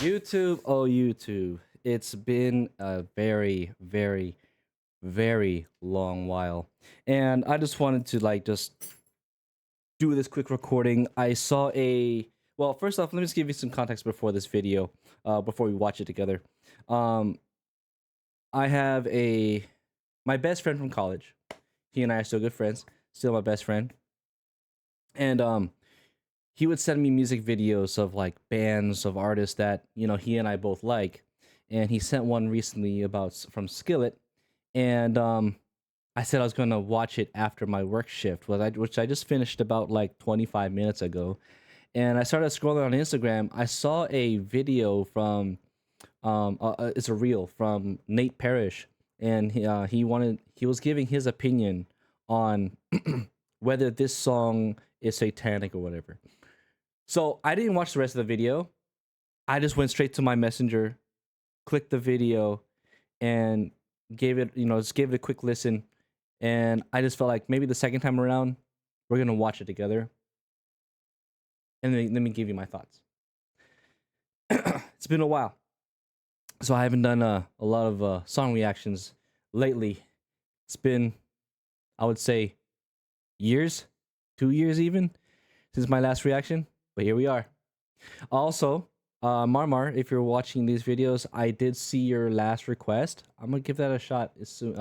YouTube, oh YouTube, it's been a very, very, very long while. And I just wanted to just do this quick recording. I saw well, first off, let me just give you some context before this video, before we watch it together. I have my best friend from college. He and I are still good friends, still my best friend. And he would send me music videos of bands of artists that he and I both like, and he sent one recently from Skillet, and I said I was gonna watch it after my work shift, which I just finished about 25 minutes ago, and I started scrolling on Instagram. I saw a video from it's a reel from Nate Parrish, and he was giving his opinion on whether this song is satanic or whatever. So I didn't watch the rest of the video. I just went straight to my messenger, clicked the video, and gave it a quick listen. And I just felt like maybe the second time around, we're gonna watch it together. And then let me give you my thoughts. It's been a while, so I haven't done a lot of song reactions lately. It's been, I would say, years, 2 years even, since my last reaction. But here we are. Also, Marmar, if you're watching these videos, I did see your last request. I'm gonna give that a shot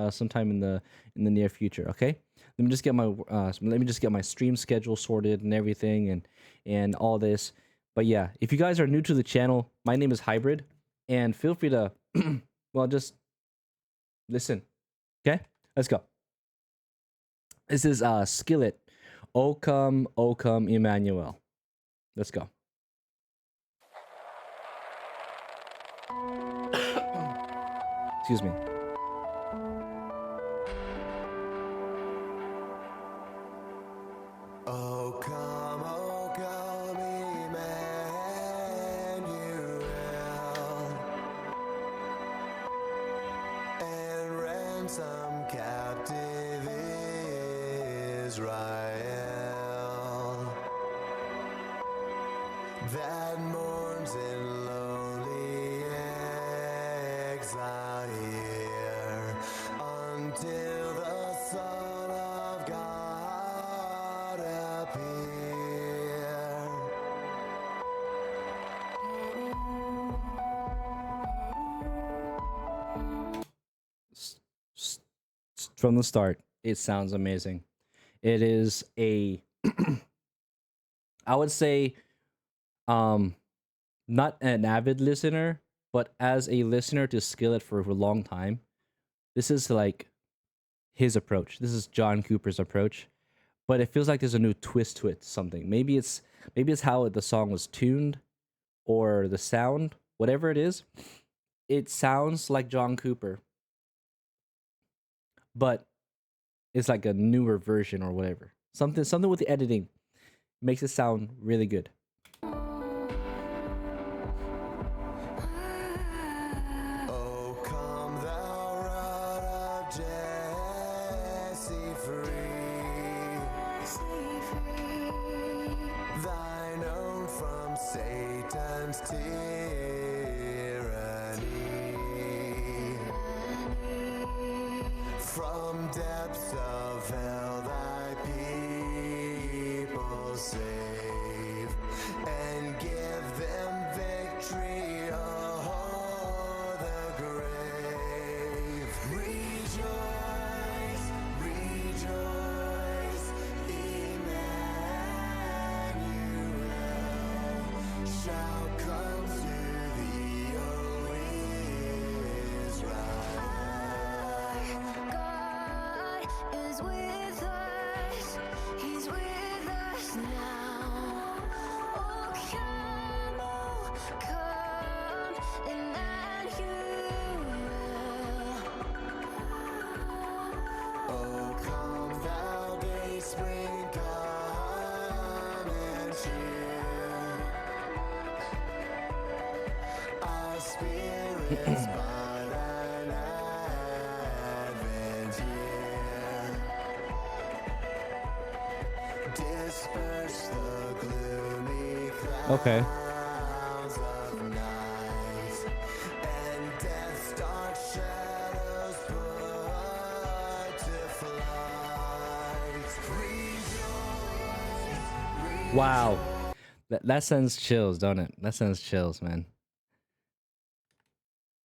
sometime in the near future. Okay, let me just get my stream schedule sorted and everything, and all this. But yeah, if you guys are new to the channel, my name is Hybrid, and feel free to well, just listen. Okay, let's go. This is Skillet, O come Emmanuel. Let's go. Excuse me. Oh come Emmanuel, and ransom captive Israel that mourns in lonely exile here until the Son of God appear. From the start, it sounds amazing. It is a I would say not an avid listener, but as a listener to Skillet for a long time, this is his approach. This is John Cooper's approach, but it feels like there's a new twist to it. Something maybe it's how the song was tuned, or the sound, whatever it is. It sounds like John Cooper, but it's like a newer version or whatever. Something with the editing makes it sound really good. Oh, come thou root of Jesse, free thine own from Satan's tyranny, from depths of hell thy people save, and give them victory o'er the grave. Rejoice, rejoice, Emmanuel shall come to thee, O Israel. God is with us, He's with us now. Oh come, Emmanuel. Oh, come thou dayspring, come and cheer our spirits by thine advent here. Disperse the gloomy clouds Okay. of night. Wow. That sends chills, don't it? That sends chills, man.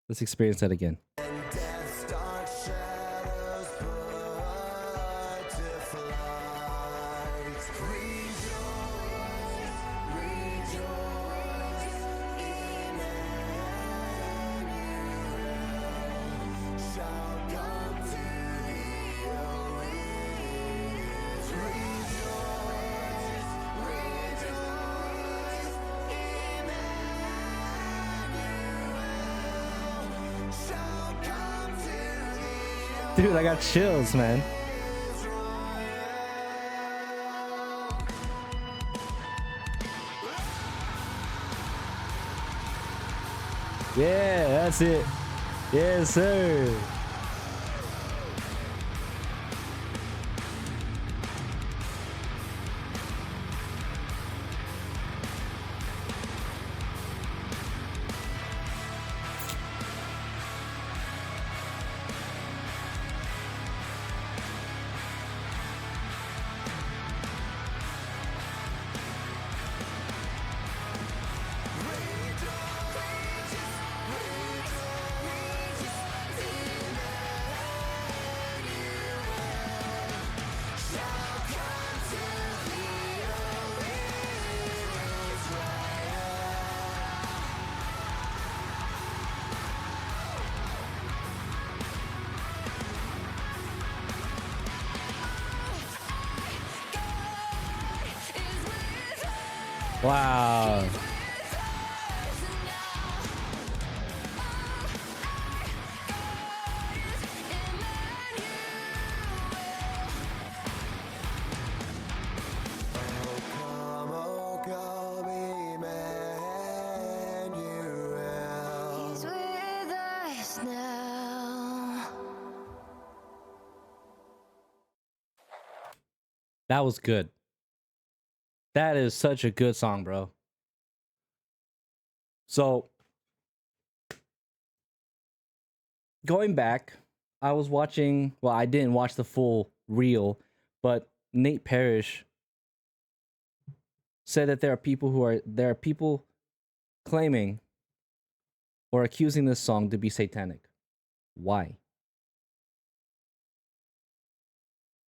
Let's experience that again. Death's dark shadows put to flight. Rejoice, rejoice, Emmanuel shall come to thee, O Israel. Rejoice, rejoice, Emmanuel shall come to thee, Dude, I got chills, man. Yeah, that's it. Yes, sir. Wow. Oh, come, Emmanuel. He's with us now. That was good. That is such a good song, bro. So, going back, I was watching, well, I didn't watch the full reel, but Nate Parrish said that there are people claiming or accusing this song to be satanic. Why?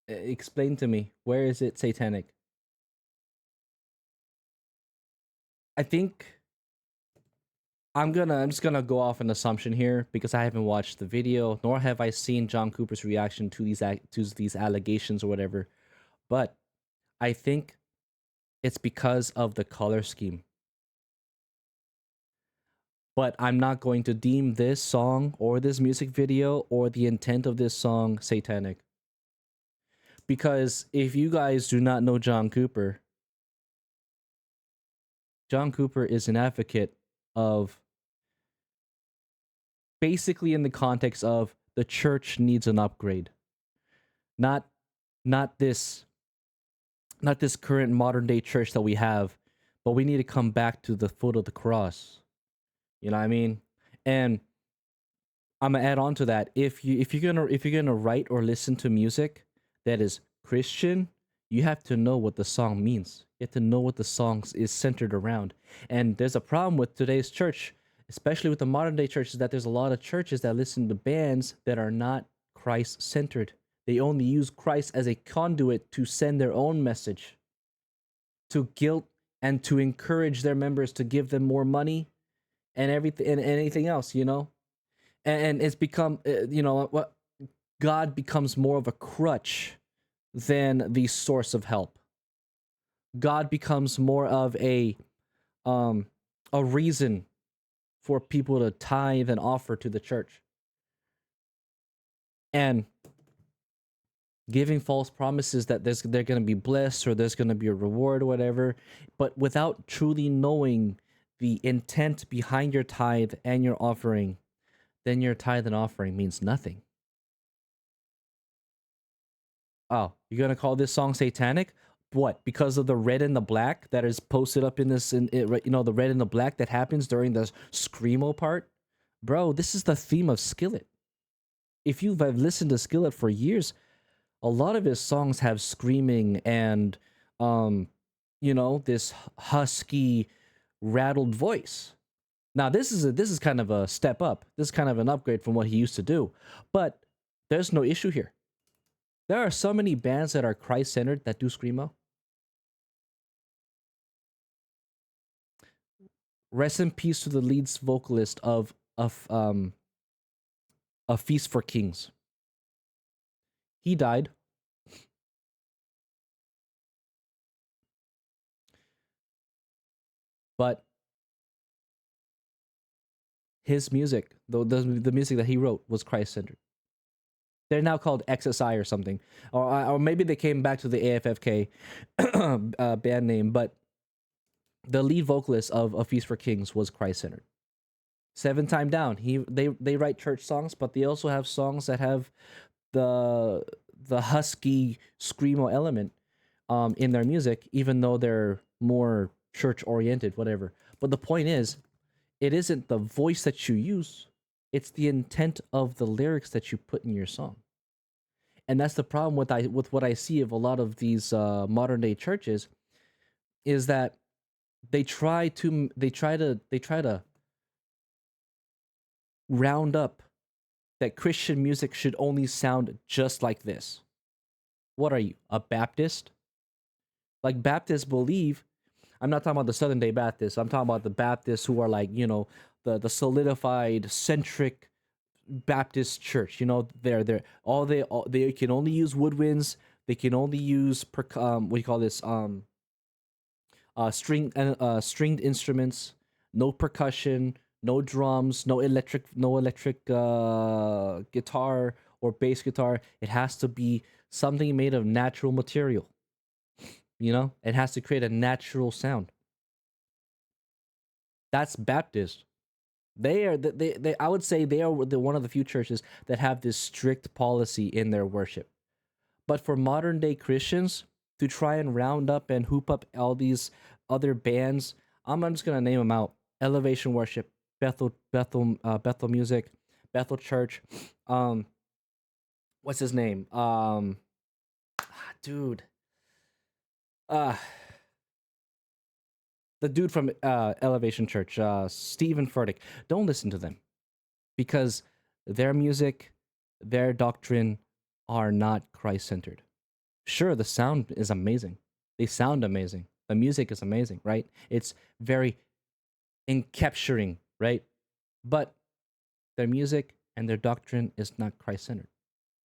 Explain to me, where is it satanic? I think I'm just gonna go off an assumption here because I haven't watched the video, nor have I seen John Cooper's reaction to these allegations or whatever. But I think it's because of the color scheme. But I'm not going to deem this song or this music video or the intent of this song satanic. Because if you guys do not know John Cooper is an advocate of, basically in the context of, the church needs an upgrade. Not this current modern day church that we have, but we need to come back to the foot of the cross. You know what I mean? And I'm gonna add on to that. If you're gonna write or listen to music that is Christian, you have to know what the song means. You have to know what the song is centered around. And there's a problem with today's church, especially with the modern day churches, that there's a lot of churches that listen to bands that are not Christ centered. They only use Christ as a conduit to send their own message, to guilt and to encourage their members to give them more money and everything and anything else, you know. And it's become, what, God becomes more of a crutch than the source of help. God becomes more of a reason for people to tithe and offer to the church, and giving false promises that they're going to be blessed or there's going to be a reward or whatever, but without truly knowing the intent behind your tithe and your offering, then your tithe and offering means nothing. Oh, you're going to call this song satanic? What? Because of the red and the black that is posted up in this, the red and the black that happens during the screamo part? Bro, this is the theme of Skillet. If you've listened to Skillet for years, a lot of his songs have screaming and this husky, rattled voice. Now this is kind of a step up. This is kind of an upgrade from what he used to do. But there's no issue here. There are so many bands that are Christ-centered that do screamo. Rest in peace to the lead vocalist of A Feast for Kings. He died. But his music, the music that he wrote, was Christ-centered. They're now called XSI or something, or maybe they came back to the AFFK band name. But the lead vocalist of A Feast for Kings was Christ-centered. 7 Time Down. They write church songs, but they also have songs that have the husky screamo element in their music, even though they're more church oriented, whatever. But the point is, it isn't the voice that you use, it's the intent of the lyrics that you put in your song. And that's the problem with what I see of a lot of these modern day churches, is that they try to round up that Christian music should only sound just like this. What are you, a Baptist? Like, Baptists believe, I'm not talking about the Southern Day Baptists, I'm talking about the Baptists who are like, the solidified, centric Baptist church. They can only use woodwinds, they can only use what do you call this? Stringed instruments, no percussion, no drums, no electric guitar or bass guitar. It has to be something made of natural material. It has to create a natural sound. That's Baptist. They I would say they are one of the few churches that have this strict policy in their worship. But for modern day Christians to try and round up and hoop up all these other bands, I'm just gonna name them out: Elevation Worship, Bethel Music, Bethel Church. What's his name? Dude. The dude from Elevation Church, Stephen Furtick. Don't listen to them, because their music, their doctrine are not Christ-centered. Sure, the sound is amazing. They sound amazing. The music is amazing, right? It's very encapturing, right? But their music and their doctrine is not Christ-centered.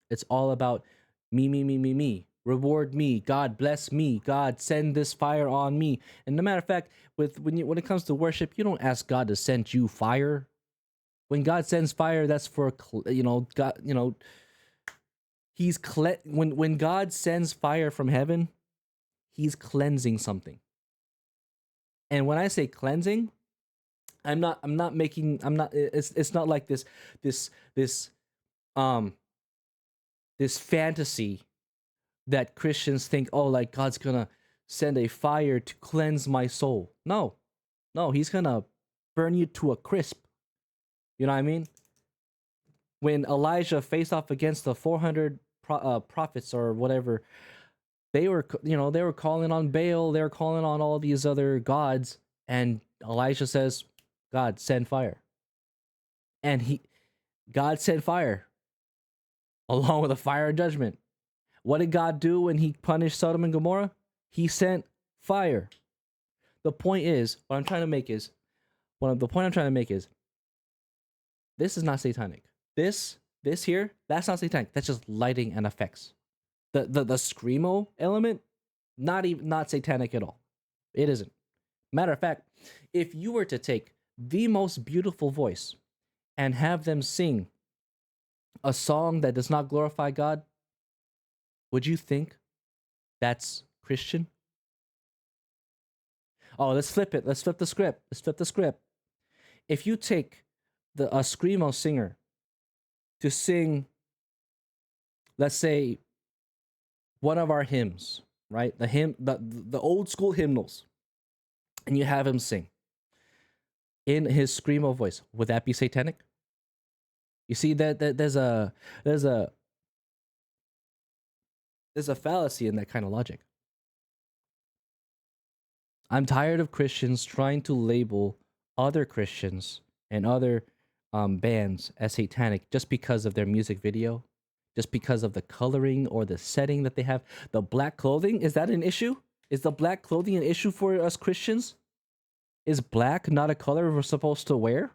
It's all about me, me, me, me, me. Reward me, God bless me, God send this fire on me. And no matter of fact, when it comes to worship, you don't ask God to send you fire. When God sends fire, that's for God. When God sends fire from heaven, He's cleansing something. And when I say cleansing, it's not like this fantasy that Christians think, oh, like God's gonna send a fire to cleanse my soul. No, He's gonna burn you to a crisp. You know what I mean? When Elijah faced off against the 400 prophets or whatever, they were calling on Baal, they were calling on all these other gods, and Elijah says, God, send fire. And God sent fire along with a fire of judgment. What did God do when He punished Sodom and Gomorrah? He sent fire. The point I'm trying to make is, this is not satanic. This here, that's not satanic. That's just lighting and effects. The screamo element, not satanic at all. It isn't. Matter of fact, if you were to take the most beautiful voice and have them sing a song that does not glorify God, would you think that's Christian? Oh, let's flip it. Let's flip the script. If you take a screamo singer to sing, let's say, one of our hymns, right? The old school hymnals, and you have him sing in his screamo voice, would that be satanic? You see that there's a fallacy in that kind of logic. I'm tired of Christians trying to label other Christians and other bands as satanic just because of their music video, just because of the coloring or the setting that they have. The black clothing, is that an issue? Is the black clothing an issue for us Christians? Is black not a color we're supposed to wear?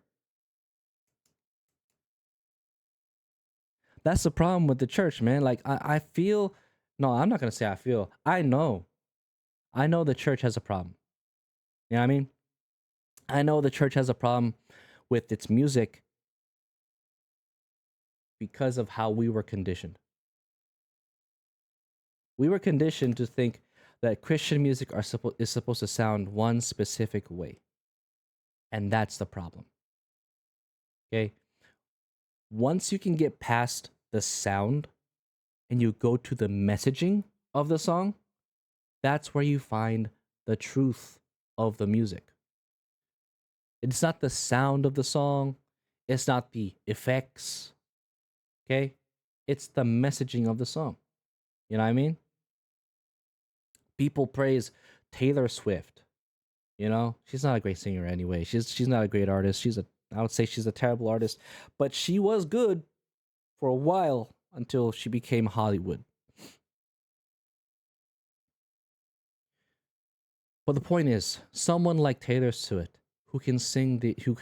That's the problem with the church, man. Like, I feel, no, I'm not going to say I feel. I know the church has a problem. You know what I mean? I know the church has a problem with its music because of how we were conditioned. We were conditioned to think that Christian music is supposed to sound one specific way. And that's the problem. Okay? Once you can get past the sound and you go to the messaging of the song, that's where you find the truth of the music. It's not the sound of the song, it's not the effects, okay? It's the messaging of the song. You know what I mean? People praise Taylor Swift. You know, she's not a great singer anyway. She's not a great artist. I would say she's a terrible artist, but she was good for a while until she became Hollywood. But the point is, someone like Taylor Swift, who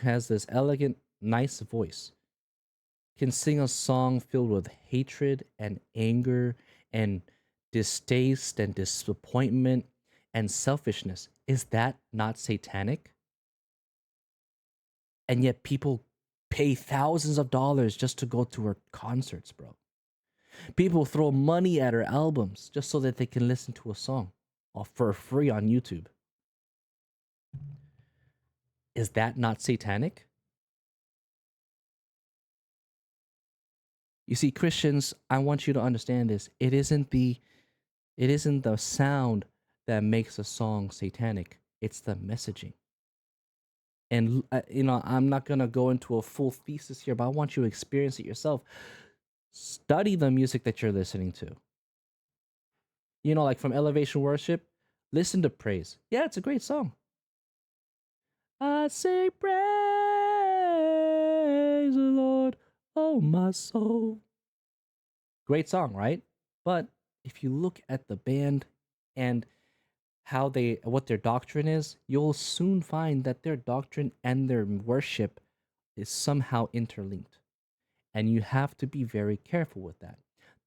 has this elegant, nice voice, can sing a song filled with hatred and anger and distaste and disappointment and selfishness. Is that not satanic? And yet people pay thousands of dollars just to go to her concerts, bro. People throw money at her albums just so that they can listen to a song for free on YouTube. Is that not satanic? You see, Christians, I want you to understand this. It isn't the sound that makes a song satanic. It's the messaging. And I'm not gonna go into a full thesis here, but I want you to experience it yourself. Study the music that you're listening to. You know, like from Elevation Worship, listen to Praise. Yeah, it's a great song. I say praise the Lord, oh my soul. Great song, right? But if you look at the band and what their doctrine is, you'll soon find that their doctrine and their worship is somehow interlinked. And you have to be very careful with that.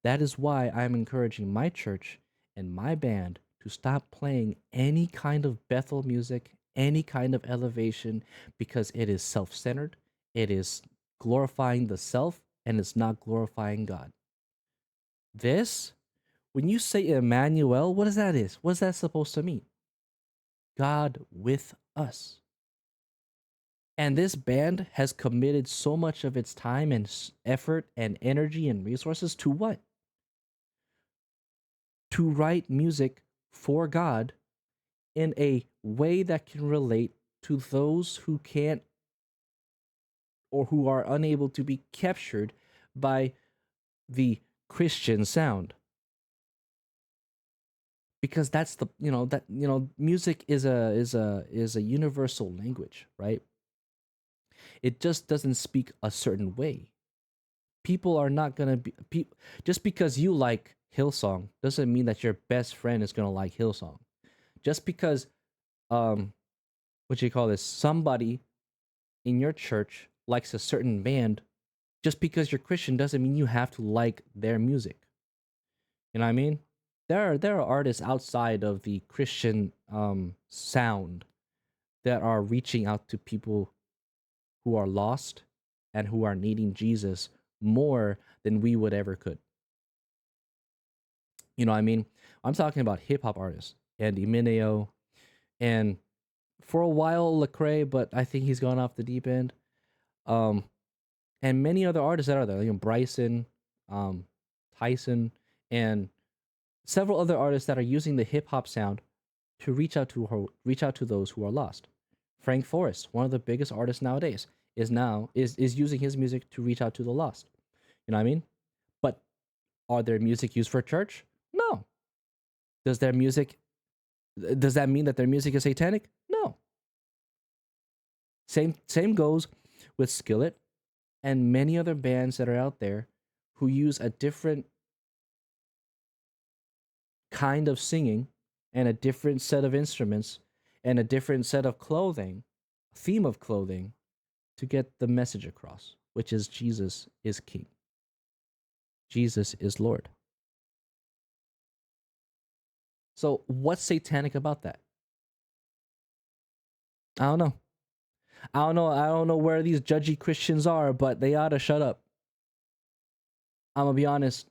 That is why I'm encouraging my church and my band to stop playing any kind of Bethel music, any kind of elevation, because it is self-centered, it is glorifying the self, and it's not glorifying God. This, when you say Emmanuel, what is that? What is that supposed to mean? God with us. And this band has committed so much of its time and effort and energy and resources to what? To write music for God in a way that can relate to those who can't or who are unable to be captured by the Christian sound. Because that's music is a universal language, right? It just doesn't speak a certain way. People are not gonna be just because you like Hillsong doesn't mean that your best friend is gonna like Hillsong. Just because somebody in your church likes a certain band, just because you're Christian doesn't mean you have to like their music. You know what I mean? There are artists outside of the Christian sound that are reaching out to people who are lost and who are needing Jesus more than we would ever could. You know what I mean? I'm talking about hip hop artists and Emmanuel and for a while Lecrae, but I think he's gone off the deep end. And many other artists that are there, Bryson, Tyson, and several other artists that are using the hip hop sound to reach out to those who are lost. Frank Forrest, one of the biggest artists nowadays, is using his music to reach out to the lost. You know what I mean? But are their music used for church? No. Does their music Does that mean that their music is satanic? No. Same goes with Skillet and many other bands that are out there who use a different kind of singing and a different set of instruments and a different set of clothing, theme of clothing, to get the message across, which is Jesus is King. Jesus is Lord. So what's satanic about that? I don't know. I don't know where these judgy Christians are, but they ought to shut up. I'm gonna be honest.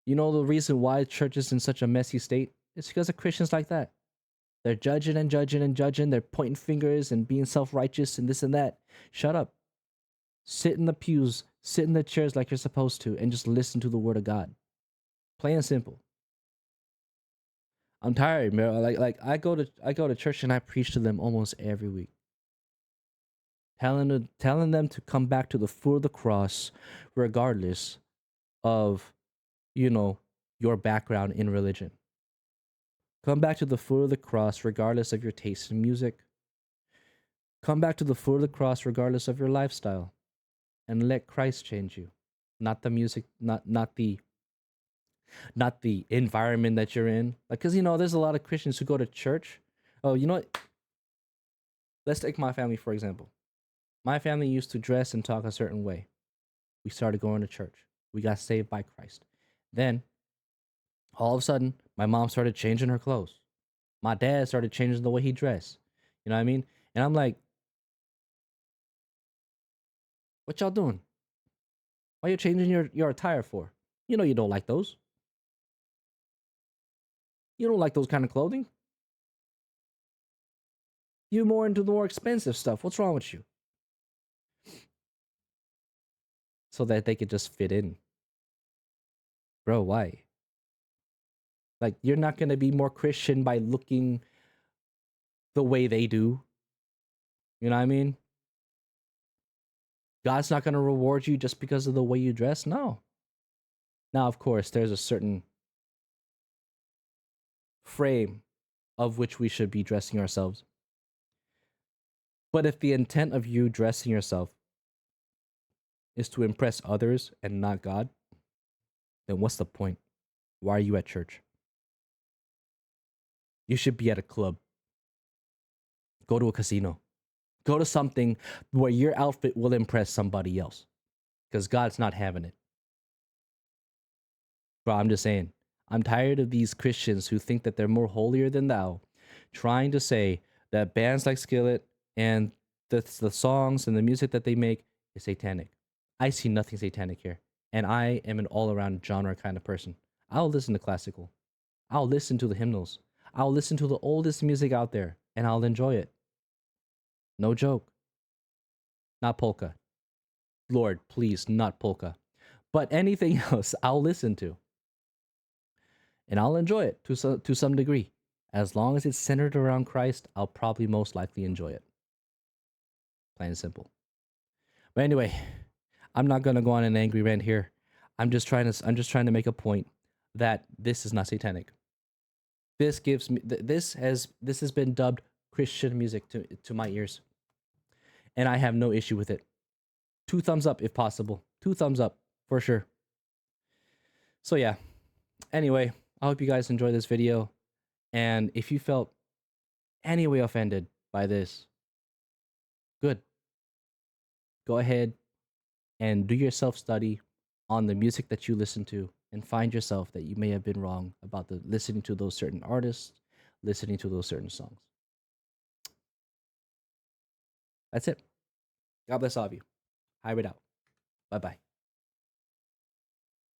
You know the reason why church is in such a messy state? It's because of Christians like that. They're judging and judging and judging. They're pointing fingers and being self-righteous and this and that. Shut up. Sit in the pews, sit in the chairs like you're supposed to, and just listen to the word of God. Plain and simple. I'm tired, man. Like I go to church and I preach to them almost every week. Telling them to come back to the foot of the cross, regardless of, your background in religion. Come back to the foot of the cross, regardless of your taste in music. Come back to the foot of the cross, regardless of your lifestyle, and let Christ change you, not the music, not the environment that you're in. Like, cause there's a lot of Christians who go to church. Oh, you know what? Let's take my family for example. My family used to dress and talk a certain way. We started going to church. We got saved by Christ. Then, all of a sudden, my mom started changing her clothes. My dad started changing the way he dressed. You know what I mean? And I'm like, what y'all doing? Why you changing your attire for? You know you don't like those. You don't like those kind of clothing. You're more into the more expensive stuff. What's wrong with you? So that they could just fit in. Bro, why? Like, you're not going to be more Christian by looking the way they do. You know what I mean? God's not going to reward you just because of the way you dress. No. Now, of course, there's a certain frame of which we should be dressing ourselves. But if the intent of you dressing yourself is to impress others and not God, then what's the point? Why are you at church? You should be at a club. Go to a casino. Go to something where your outfit will impress somebody else. Because God's not having it. Bro, I'm just saying. I'm tired of these Christians who think that they're more holier than thou, trying to say that bands like Skillet and the songs and the music that they make is satanic. I see nothing satanic here. And I am an all-around genre kind of person. I'll listen to classical. I'll listen to the hymnals. I'll listen to the oldest music out there, and I'll enjoy it. No joke. Not polka. Lord, please, not polka. But anything else, I'll listen to. And I'll enjoy it to some degree. As long as it's centered around Christ, I'll probably most likely enjoy it. Plain and simple. But anyway, I'm not gonna go on an angry rant here. I'm just trying to make a point that this is not satanic. This has been dubbed Christian music to my ears. And I have no issue with it. 2 thumbs up if possible. 2 thumbs up for sure. So yeah. Anyway, I hope you guys enjoyed this video. And if you felt any way offended by this, good. Go ahead and do your self-study on the music that you listen to and find yourself that you may have been wrong about listening to those certain artists, listening to those certain songs. That's it. God bless all of you. Hybrid out. Bye-bye.